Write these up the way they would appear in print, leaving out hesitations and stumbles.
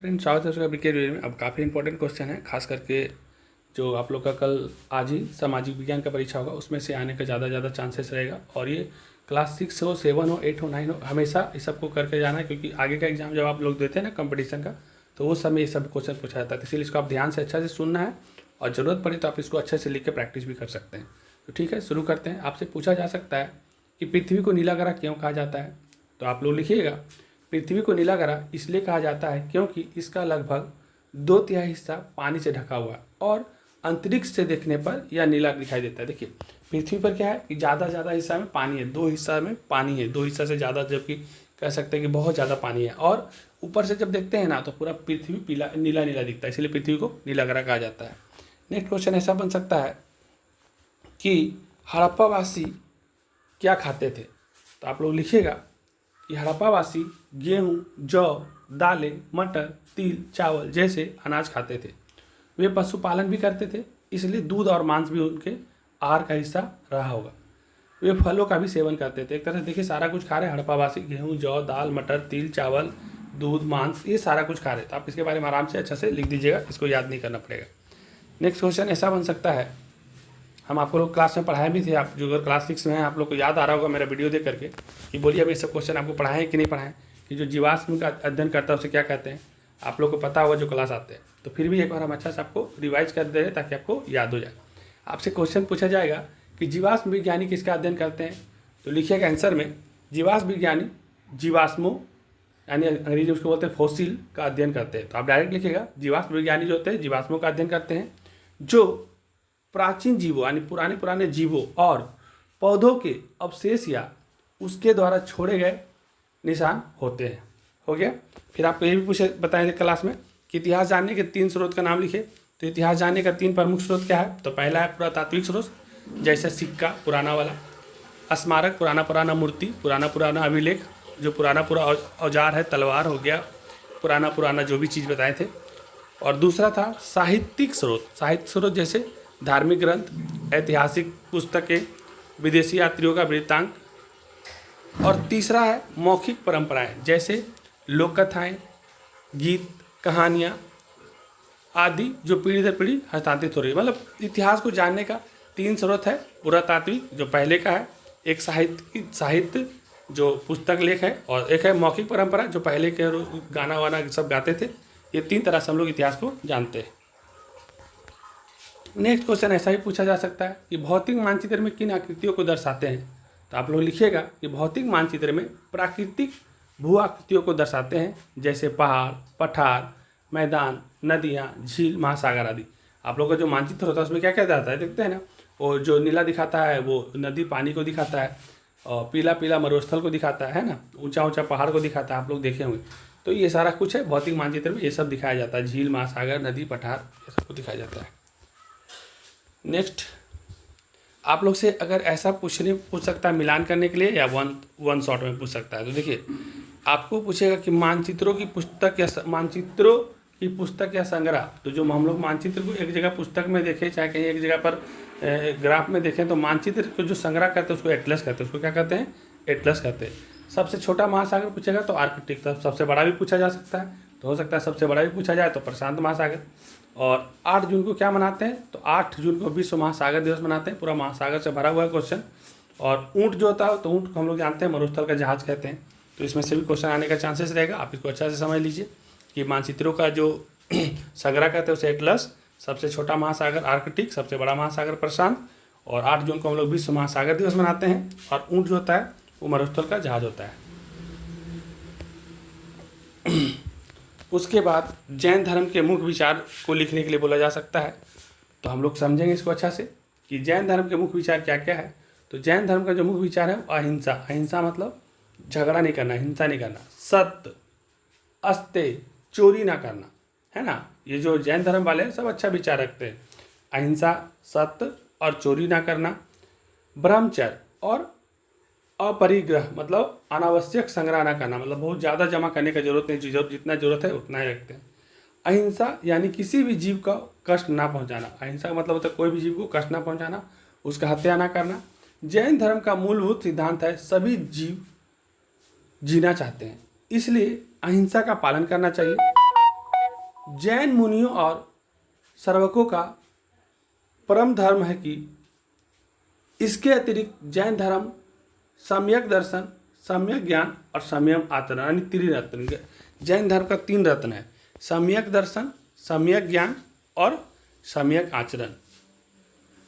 Friends, स्वागत है उसका बीके में। अब काफ़ी इंपॉर्टेंट क्वेश्चन है, खास करके जो आप लोग का कल आज ही सामाजिक विज्ञान का परीक्षा होगा उसमें से आने का ज़्यादा चांसेस रहेगा। और ये क्लास 6 हो, 7 हो, 8 हो, 9 हो, हमेशा इस सबको करके जाना है, क्योंकि आगे का एग्जाम जब आप लोग देते हैं ना कंपटीशन का, तो वो समय ये सब क्वेश्चन पूछा जाता है। तो इसलिए इसको आप ध्यान से अच्छा से सुनना है और ज़रूरत पड़े तो आप इसको अच्छे से लिख के प्रैक्टिस भी कर सकते हैं। तो ठीक है, शुरू करते हैं। आपसे पूछा जा सकता है कि पृथ्वी को नीला ग्रह क्यों कहा जाता है, तो आप लोग लिखिएगा। पृथ्वी को नीला ग्रह इसलिए कहा जाता है क्योंकि इसका लगभग 2/3 हिस्सा पानी से ढका हुआ है और अंतरिक्ष से देखने पर यह नीला दिखाई देता है। देखिए, पृथ्वी पर क्या है कि ज़्यादा हिस्सा में पानी है, 2 हिस्सा में पानी है, 2 हिस्सा से ज़्यादा, जबकि कह सकते हैं कि बहुत ज़्यादा पानी है। और ऊपर से जब देखते हैं ना तो पूरा पृथ्वी पीला नीला नीला दिखता है, इसलिए पृथ्वी को नीला ग्रह कहा जाता है। नेक्स्ट क्वेश्चन ऐसा बन सकता है कि हड़प्पावासी क्या खाते थे, तो आप लोग लिखिएगा कि हड़प्पावासी गेहूँ, जौ, दालें, मटर, तिल, चावल जैसे अनाज खाते थे। वे पशुपालन भी करते थे, इसलिए दूध और मांस भी उनके आहार का हिस्सा रहा होगा। वे फलों का भी सेवन करते थे। एक तरह से देखिए, सारा कुछ खा रहे हैं हड़प्पावासी, गेहूँ, जौ, दाल, मटर, तिल, चावल, दूध, मांस, ये सारा कुछ खा रहे हैं। तो आप इसके बारे में आराम से अच्छा से लिख दीजिएगा, इसको याद नहीं करना पड़ेगा। नेक्स्ट क्वेश्चन ऐसा बन सकता है, हम आपको लोग क्लास में पढ़ाए भी थे, आप जो अगर क्लास 6 में हैं आप लोग को याद आ रहा होगा मेरा वीडियो देख करके कि बोलिए अभी सब क्वेश्चन आपको पढ़ाएं कि नहीं पढ़ाएं, कि जो जीवाश्म का अध्ययन करता है उसे क्या कहते हैं। आप लोग को पता होगा जो क्लास आते हैं, तो फिर भी एक बार हम अच्छा से आपको रिवाइज कर दे रहे हैं ताकि आपको याद हो जाए। आपसे क्वेश्चन पूछा जाएगा कि जीवाश्म विज्ञानी किसका अध्ययन करते हैं, तो लिखिएगा आंसर में जीवाश्म विज्ञानी जीवाश्मों यानी अंग्रेजी उसको बोलते हैं फॉसिल का अध्ययन करते हैं। तो आप डायरेक्ट लिखिएगा जीवाश्म विज्ञानी जो होते हैं जीवाश्मों का अध्ययन करते हैं, जो प्राचीन जीवों यानी पुराने जीवों और पौधों के अवशेष या उसके द्वारा छोड़े गए निशान होते हैं। हो गया। फिर आपको ये भी पूछे बताए थे क्लास में कि इतिहास जानने के 3 स्रोत का नाम लिखे। तो इतिहास जानने का 3 प्रमुख स्रोत क्या है, तो पहला है पुरातात्विक स्रोत, जैसे सिक्का पुराना वाला, स्मारक पुराना मूर्ति, पुराना अभिलेख, जो पुराना औजार है, तलवार हो गया, पुराना जो भी चीज़ बताए थे। और दूसरा था साहित्यिक स्रोत जैसे धार्मिक ग्रंथ, ऐतिहासिक पुस्तकें, विदेशी यात्रियों का वृत्तांत। और तीसरा है मौखिक परंपराएं, जैसे लोक कथाएं, गीत, कहानियाँ आदि, जो पीढ़ी दर पीढ़ी हस्तांतरित हो रही है। मतलब इतिहास को जानने का 3 स्रोत है, पुरातात्विक जो पहले का है, एक साहित्य जो पुस्तक लेख है, और एक है मौखिक परंपरा जो पहले के गाना वाना सब गाते थे। ये 3 तरह से हम लोग इतिहास को जानते हैं। नेक्स्ट क्वेश्चन ऐसा ही पूछा जा सकता है कि भौतिक मानचित्र में किन आकृतियों को दर्शाते हैं, तो आप लोग लिखिएगा कि भौतिक मानचित्र में प्राकृतिक भू आकृतियों को दर्शाते हैं, जैसे पहाड़, पठार, मैदान, नदियाँ, झील, महासागर आदि। आप लोग का जो मानचित्र होता है उसमें क्या क्या जाता है देखते हैं ना, वो जो नीला दिखाता है वो नदी पानी को दिखाता है, और पीला मरुस्थल को दिखाता है ना, ऊंचा पहाड़ को दिखाता है, आप लोग देखे होंगे। तो ये सारा कुछ है भौतिक मानचित्र में, ये सब दिखाया जाता है, झील, महासागर, नदी, पठार, ये सब को दिखाया जाता है। नेक्स्ट आप लोग से अगर ऐसा पूछ सकता है मिलान करने के लिए, या वन शॉट में पूछ सकता है। तो देखिए, आपको पूछेगा कि मानचित्रों की पुस्तक या संग्रह, तो जो हम लोग मानचित्र को एक जगह पुस्तक में देखें, चाहे कहीं एक जगह पर ग्राफ में देखें, तो मानचित्र को जो संग्रह करते हैं उसको एटलस कहते हैं। उसको क्या कहते हैं, एटलस कहते हैं। सबसे छोटा महासागर पूछेगा तो आर्कटिक। सबसे बड़ा भी पूछा जा सकता है, तो हो सकता है सबसे बड़ा भी पूछा जाए तो प्रशांत महासागर। और 8 जून को क्या मनाते हैं, तो 8 जून को विश्व महासागर दिवस मनाते हैं। पूरा महासागर से भरा हुआ है क्वेश्चन। और ऊँट जो होता है, तो ऊँट को हम लोग जानते हैं मरुस्थल का जहाज कहते हैं। तो इसमें से भी क्वेश्चन आने का चांसेस रहेगा, आप इसको अच्छा से समझ लीजिए कि मानचित्रों का जो संग्रह कहते हैं उसे एटलस, सबसे छोटा महासागर आर्कटिक, सबसे बड़ा महासागर प्रशांत। और 8 जून को हम लोग विश्व महासागर दिवस मनाते हैं। और ऊँट जो होता है वो मरुस्थल का जहाज होता है। उसके बाद जैन धर्म के मुख्य विचार को लिखने के लिए बोला जा सकता है। तो हम लोग समझेंगे इसको अच्छा से कि जैन धर्म के मुख्य विचार क्या क्या है। तो जैन धर्म का जो मुख्य विचार है वो अहिंसा। अहिंसा मतलब झगड़ा नहीं करना, हिंसा नहीं करना, सत्य, अस्तेय, चोरी ना करना, है ना। ये जो जैन धर्म वाले हैं सब अच्छा विचार रखते हैं। अहिंसा, सत्य और चोरी ना करना, ब्रह्मचर्य और अपरिग्रह मतलब अनावश्यक संग्रह ना करना, मतलब बहुत ज़्यादा जमा करने का जरूरत नहीं, जितना जरूरत है उतना ही रखते हैं। अहिंसा यानी किसी भी जीव का कष्ट ना पहुंचाना। अहिंसा का मतलब होता है कोई भी जीव को कष्ट ना पहुंचाना, उसका हत्या ना करना। जैन धर्म का मूलभूत सिद्धांत है सभी जीव जीना चाहते हैं, इसलिए अहिंसा का पालन करना चाहिए। जैन मुनियों और श्रावकों का परम धर्म है कि इसके अतिरिक्त जैन धर्म सम्यक दर्शन, सम्यक ज्ञान और सम्यक आचरण यानी त्रिरत्न। जैन धर्म का 3 रत्न है, सम्यक दर्शन, सम्यक ज्ञान और सम्यक आचरण,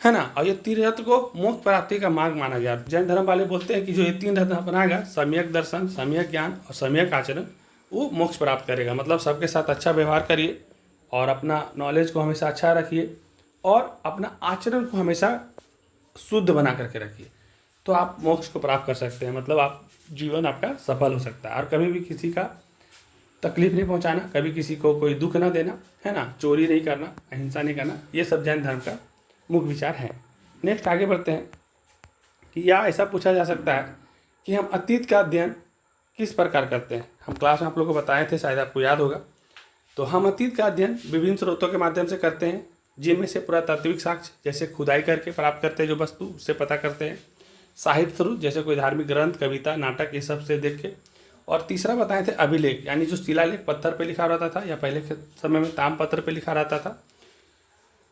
है ना। और ये 3 रत्न को मोक्ष प्राप्ति का मार्ग माना गया। जैन धर्म वाले बोलते हैं कि जो ये 3 रत्न अपनाएगा, सम्यक दर्शन, सम्यक ज्ञान और सम्यक आचरण, वो मोक्ष प्राप्त करेगा। मतलब सबके साथ अच्छा व्यवहार करिए और अपना नॉलेज को हमेशा अच्छा रखिए और अपना आचरण को हमेशा शुद्ध बना करके रखिए, तो आप मोक्ष को प्राप्त कर सकते हैं। मतलब आप जीवन आपका सफल हो सकता है। और कभी भी किसी का तकलीफ नहीं पहुंचाना, कभी किसी को कोई दुख ना देना, है ना, चोरी नहीं करना, अहिंसा नहीं करना, ये सब जैन धर्म का मुख्य विचार है। नेक्स्ट आगे बढ़ते हैं कि या ऐसा पूछा जा सकता है कि हम अतीत का अध्ययन किस प्रकार करते हैं। हम क्लास में आप लोगों को बताए थे, शायद आपको याद होगा। तो हम अतीत का अध्ययन विभिन्न स्रोतों के माध्यम से करते हैं, जिनमें से पुरातात्विक साक्ष्य जैसे खुदाई करके प्राप्त करते हैं, जो वस्तु उससे पता करते हैं। साहित्य स्रोत जैसे कोई धार्मिक ग्रंथ, कविता, नाटक, ये सब से देख के। और तीसरा बताए थे अभिलेख, यानी जो शिलालेख पत्थर पे लिखा रहता था या पहले के समय में ताम्रपत्र पे लिखा रहता था,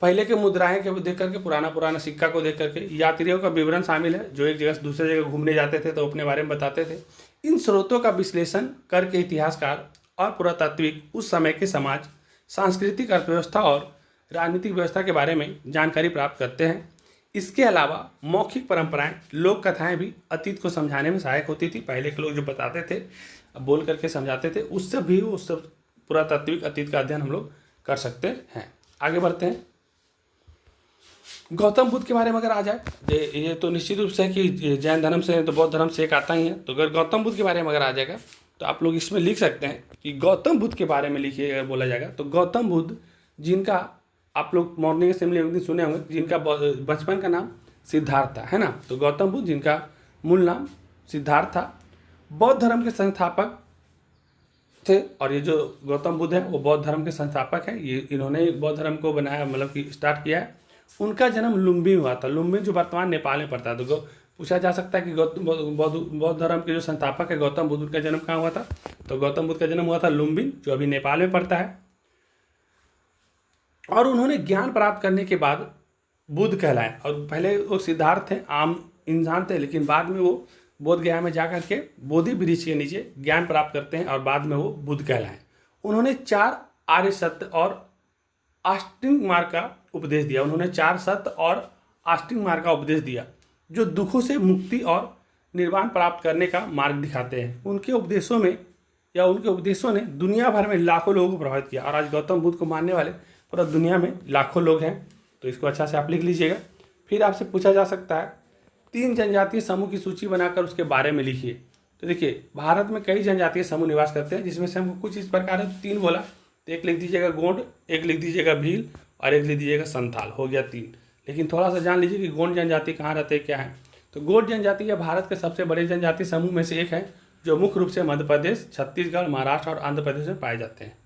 पहले के मुद्राएं के देख करके, पुराना सिक्का को देख करके। यात्रियों का विवरण शामिल है, जो एक जगह से दूसरे जगह घूमने जाते थे तो अपने बारे में बताते थे। इन स्रोतों का विश्लेषण करके इतिहासकार और पुरातात्विक उस समय के समाज, सांस्कृतिक अर्थव्यवस्था और राजनीतिक व्यवस्था के बारे में जानकारी प्राप्त करते हैं। इसके अलावा मौखिक परंपराएं, लोक कथाएं भी अतीत को समझाने में सहायक होती थी। पहले के लोग जो बताते थे, बोल करके समझाते थे, उससे भी उस पुरातात्विक अतीत का अध्ययन हम लोग कर सकते हैं। आगे बढ़ते हैं। गौतम बुद्ध के बारे में अगर आ जाए, ये तो निश्चित रूप से है कि जैन धर्म से तो बौद्ध धर्म से एक आता ही है। तो अगर गौतम बुद्ध के बारे में अगर आ जाएगा तो आप लोग इसमें लिख सकते हैं कि गौतम बुद्ध के बारे में लिखिए। अगर बोला जाएगा तो गौतम बुद्ध, जिनका आप लोग मॉर्निंग असेंबली एक दिन सुने होंगे, जिनका बचपन का नाम सिद्धार्थ था, है ना। तो गौतम बुद्ध, जिनका मूल नाम सिद्धार्थ था, बौद्ध धर्म के संस्थापक थे। और ये जो गौतम बुद्ध है वो बौद्ध धर्म के संस्थापक हैं। ये इन्होंने बौद्ध धर्म को बनाया, मतलब कि स्टार्ट किया है। उनका जन्म लुम्बिनी हुआ था। लुम्बिनी जो वर्तमान नेपाल में पड़ता है। तो पूछा जा सकता है कि बौद्ध धर्म के जो संस्थापक है गौतम बुद्ध, उनका जन्म कहाँ हुआ था। तो गौतम बुद्ध का जन्म हुआ था लुम्बिनी, जो अभी नेपाल में पड़ता है। और उन्होंने ज्ञान प्राप्त करने के बाद बुद्ध कहलाए। और पहले वो सिद्धार्थ थे, आम इंसान थे, लेकिन बाद में वो बोध गया में जाकर के बोधि वृक्ष के नीचे ज्ञान प्राप्त करते हैं और बाद में वो बुद्ध कहलाए। उन्होंने 4 आर्य सत्य और अष्टांग मार्ग का उपदेश दिया। उन्होंने 4 सत्य और अष्टांग मार्ग का उपदेश दिया, जो दुखों से मुक्ति और निर्वाण प्राप्त करने का मार्ग दिखाते हैं। उनके उपदेशों ने दुनिया भर में लाखों लोगों को प्रभावित किया। और आज गौतम बुद्ध को मानने वाले पूरा दुनिया में लाखों लोग हैं। तो इसको अच्छा से आप लिख लीजिएगा। फिर आपसे पूछा जा सकता है 3 जनजातीय समूह की सूची बनाकर उसके बारे में लिखिए। तो देखिए, भारत में कई जनजातीय समूह निवास करते हैं, जिसमें से हमको कुछ इस प्रकार है। 3 बोला, तो एक लिख दीजिएगा गोंड, एक लिख दीजिएगा भील और एक लिख दीजिएगा संथाल। हो गया 3। लेकिन थोड़ा सा जान लीजिए कि गोंड जनजाति कहाँ रहते हैं, क्या है। तो गोंड जनजाति यह भारत के सबसे बड़े जनजातीय समूह में से एक है, जो मुख्य रूप से मध्य प्रदेश, छत्तीसगढ़, महाराष्ट्र और आंध्र प्रदेश में पाए जाते हैं,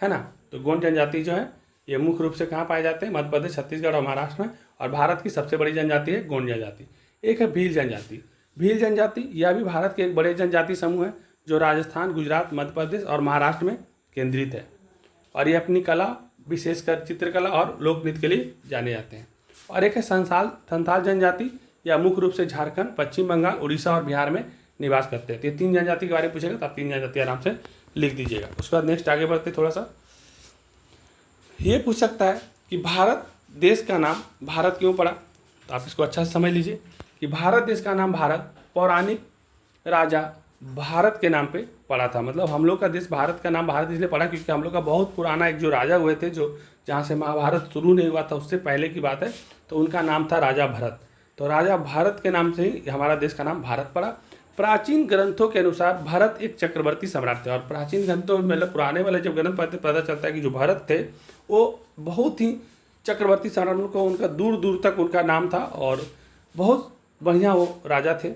है ना। तो गोंड जनजाति जो है ये मुख्य रूप से कहाँ पाए जाते हैं, मध्य प्रदेश, छत्तीसगढ़ और महाराष्ट्र में। और भारत की सबसे बड़ी जनजाति है गोंड जनजाति। एक है भील जनजाति। भील जनजाति यह भी भारत के एक बड़े जनजाति समूह है, जो राजस्थान, गुजरात, मध्य प्रदेश और महाराष्ट्र में केंद्रित है। और ये अपनी कला, विशेषकर चित्रकला और लोक नृत्य के लिए जाने जाते हैं। और एक है संथाल जनजाति, या मुख्य रूप से झारखंड, पश्चिम बंगाल, उड़ीसा और बिहार में निवास करते हैं। तो ये 3 जनजाति के बारे में पूछेगा तो आप 3 जनजाति आराम से लिख दीजिएगा। उसके बाद नेक्स्ट आगे बढ़ते थोड़ा सा। ये पूछ सकता है कि भारत देश का नाम भारत क्यों पड़ा। तो आप इसको अच्छा से समझ लीजिए कि भारत देश का नाम भारत पौराणिक राजा भारत के नाम पे पड़ा था। मतलब हम लोग का देश भारत का नाम भारत इसलिए पड़ा क्योंकि हम लोग का बहुत पुराना एक जो राजा हुए थे, जो जहाँ से महाभारत शुरू नहीं हुआ था उससे पहले की बात है, तो उनका नाम था राजा भरत। तो राजा भरत के नाम से ही हमारा देश का नाम भारत पड़ा। प्राचीन ग्रंथों के अनुसार भरत एक चक्रवर्ती सम्राट थे। और प्राचीन ग्रंथों में, मतलब पुराने वाले जब ग्रंथ पढ़ते पता चलता है कि जो भरत थे वो बहुत ही चक्रवर्ती सम्राट को, उनका दूर दूर तक उनका नाम था और बहुत बढ़िया वो राजा थे,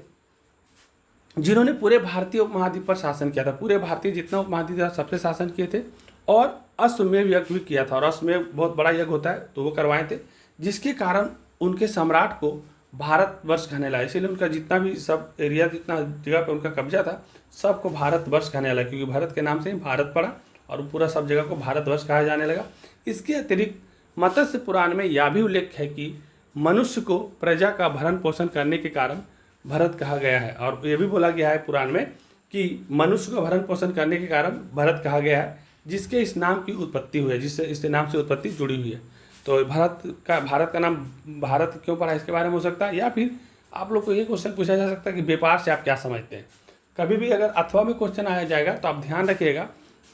जिन्होंने पूरे भारतीय उपमहाद्वीप पर शासन किया था। पूरे भारतीय जितना उपमहाद्वीप था सबसे शासन किए थे। और अश्वमेध यज्ञ भी किया था। और अश्वमेध बहुत बड़ा यज्ञ होता है, तो वो करवाए थे, जिसके कारण उनके सम्राट को भारतवर्ष कहने लगा। इसीलिए उनका जितना भी सब एरिया, जितना जगह पर उनका कब्जा था, सबको भारतवर्ष कहने लगा, क्योंकि भारत के नाम से ही भारत पड़ा और पूरा सब जगह को भारतवर्ष कहा जाने लगा। इसके अतिरिक्त मत्स्य पुराण में यह भी उल्लेख है कि मनुष्य को प्रजा का भरण पोषण करने के कारण भरत कहा गया है, और ये भी बोला गया है पुराण में कि मनुष्य को भरण पोषण करने के कारण भरत कहा गया है, जिसके इस नाम की उत्पत्ति हुई है, जिससे इस नाम से उत्पत्ति जुड़ी हुई है। तो भारत का नाम भारत क्यों पड़ा, इसके बारे में हो सकता है। या फिर आप लोग को ये क्वेश्चन पूछा जा सकता है कि व्यापार से आप क्या समझते हैं। कभी भी अगर अथवा में क्वेश्चन आया जाएगा तो आप ध्यान रखिएगा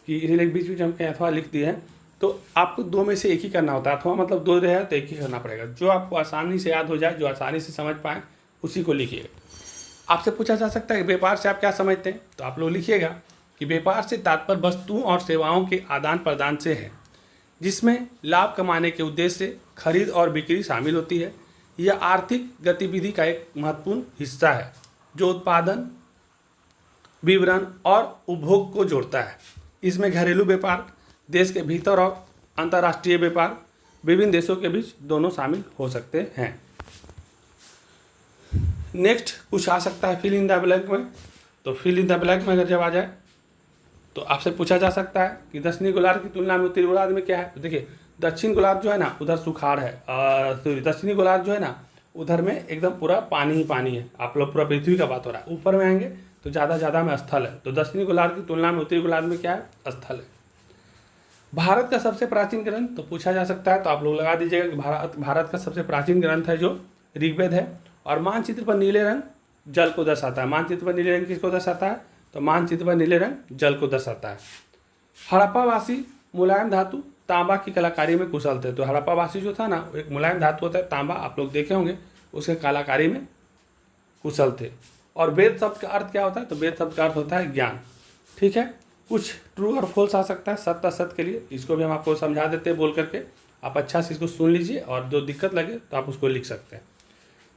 कि इन्हें बीच बीच में हम कहीं अथवा लिख दिए हैं, तो आपको दो में से एक ही करना होता है। अथवा मतलब दो रहे तो एक ही करना पड़ेगा। जो आपको आसानी से याद हो जाए, जो आसानी से समझ पाए, उसी को लिखिएगा। आपसे पूछा जा सकता है कि व्यापार से आप क्या समझते हैं, तो आप लोग लिखिएगा कि व्यापार से तात्पर्य वस्तुओं और सेवाओं के आदान प्रदान से है, जिसमें लाभ कमाने के उद्देश्य से खरीद और बिक्री शामिल होती है। यह आर्थिक गतिविधि का एक महत्वपूर्ण हिस्सा है जो उत्पादन, वितरण और उपभोग को जोड़ता है। इसमें घरेलू व्यापार, देश के भीतर और अंतर्राष्ट्रीय व्यापार, विभिन्न देशों के बीच दोनों शामिल हो सकते हैं। नेक्स्ट कुछ आ सकता है फिल इन द ब्लैंक में। तो फिल इन द ब्लैंक में अगर जब आ जाए तो आपसे पूछा जा सकता है कि दक्षिणी गोलार्ध की तुलना में उत्तरी गोलार्ध में क्या है। तो देखिए, दक्षिण गोलार्ध जो है ना उधर सुखाड़ है, और दक्षिणी गोलार्ध जो है ना उधर में एकदम पूरा पानी ही पानी है। आप लोग पूरा पृथ्वी का बात हो रहा है। ऊपर में आएंगे तो ज़्यादा में स्थल है। तो दक्षिणी गोलार्ध की तुलना में उत्तरी गोलार्ध में क्या है, स्थल है। भारत का सबसे प्राचीन ग्रंथ तो पूछा जा सकता है, तो आप लोग लगा दीजिएगा कि भारत का सबसे प्राचीन ग्रंथ है जो ऋग्वेद है। और मानचित्र पर नीले रंग जल को दर्शाता है। मानचित्र पर नीले रंग किसको दर्शाता है, तो मानचित्र पर नीले रंग जल को दर्शाता है। हड़प्पावासी मुलायम धातु तांबा की कलाकारी में कुशल थे। तो हड़प्पावासी जो था ना, वो एक मुलायम धातु होता है तांबा, आप लोग देखे होंगे, उसके कलाकारी में कुशल थे। और वेद शब्द का अर्थ क्या होता है, तो वेद शब्द का अर्थ होता है ज्ञान। ठीक है, कुछ ट्रू और फॉल्स आ सकता है सत्य असत्य के लिए, इसको भी हम आपको समझा देते हैं बोल करके। आप अच्छा से इसको सुन लीजिए और जो दिक्कत लगे तो आप उसको लिख सकते हैं।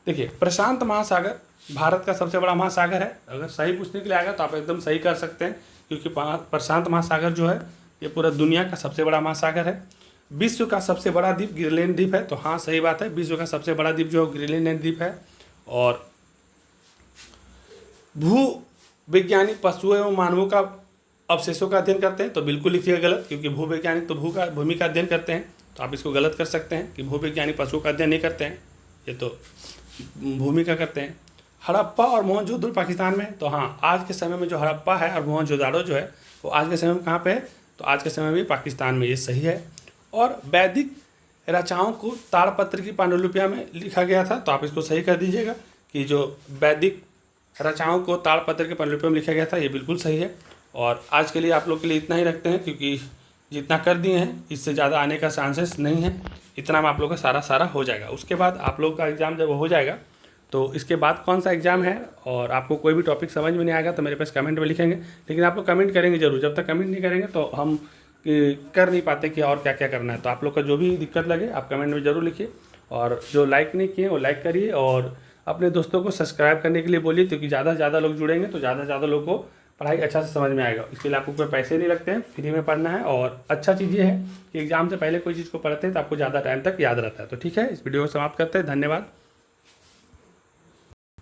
देखिए, प्रशांत महासागर भारत का सबसे बड़ा महासागर है। अगर सही पूछने के लिए आएगा तो आप एकदम सही कर सकते हैं, क्योंकि प्रशांत महासागर जो है ये पूरा दुनिया का सबसे बड़ा महासागर है। विश्व का सबसे बड़ा द्वीप ग्रीनलैंड द्वीप है। तो हाँ, सही बात है, विश्व का सबसे बड़ा द्वीप जो ग्रीनलैंड द्वीप है। और भू वैज्ञानिक पशुओं एवं मानवों का अवशेषों का अध्ययन करते हैं। तो बिल्कुल लिखिएगा गलत, क्योंकि भू वैज्ञानिक तो भूमि का अध्ययन करते हैं। तो आप इसको गलत कर सकते हैं कि भू वैज्ञानिक पशुओं का अध्ययन नहीं करते हैं, ये तो भूमि का करते हैं। हड़प्पा और मोहनजोदड़ो पाकिस्तान में। तो हाँ, आज के समय में जो हड़प्पा है और मोहनजोदड़ो जो है वो आज के समय में कहाँ पे है, तो आज के समय में पाकिस्तान में, ये सही है। और वैदिक रचनाओं को ताड़पत्र की पांडुलिपियां में लिखा गया था। तो आप इसको सही कर दीजिएगा कि जो वैदिक रचनाओं को ताड़पत्र के पांडुलिपियों में लिखा गया था, ये बिल्कुल सही है। और आज के लिए आप लोग के लिए इतना ही रखते हैं, क्योंकि जितना कर दिए हैं इससे ज़्यादा आने का चांसेस नहीं है। इतना में आप लोग का सारा हो जाएगा। उसके बाद आप लोग का एग्ज़ाम जब हो जाएगा तो इसके बाद कौन सा एग्ज़ाम है और आपको कोई भी टॉपिक समझ में नहीं आएगा तो मेरे पास कमेंट में लिखेंगे। लेकिन आप लोग कमेंट करेंगे ज़रूर। जब तक कमेंट नहीं करेंगे तो हम कर नहीं पाते कि और क्या क्या करना है। तो आप लोग का जो भी दिक्कत लगे आप कमेंट में ज़रूर लिखिए। और जो लाइक नहीं किए वो लाइक करिए, और अपने दोस्तों को सब्सक्राइब करने के लिए बोलिए, क्योंकि ज़्यादा से ज़्यादा लोग जुड़ेंगे तो ज़्यादा से ज़्यादा लोग को पढ़ाई अच्छा से समझ में आएगा। इसके लिए आपको कोई पैसे नहीं लगते हैं, फ्री में पढ़ना है। और अच्छा चीज़ ये है कि एग्ज़ाम से पहले कोई चीज़ को पढ़ते हैं तो आपको ज़्यादा टाइम तक याद रहता है। तो ठीक है, इस वीडियो को समाप्त करते हैं। धन्यवाद।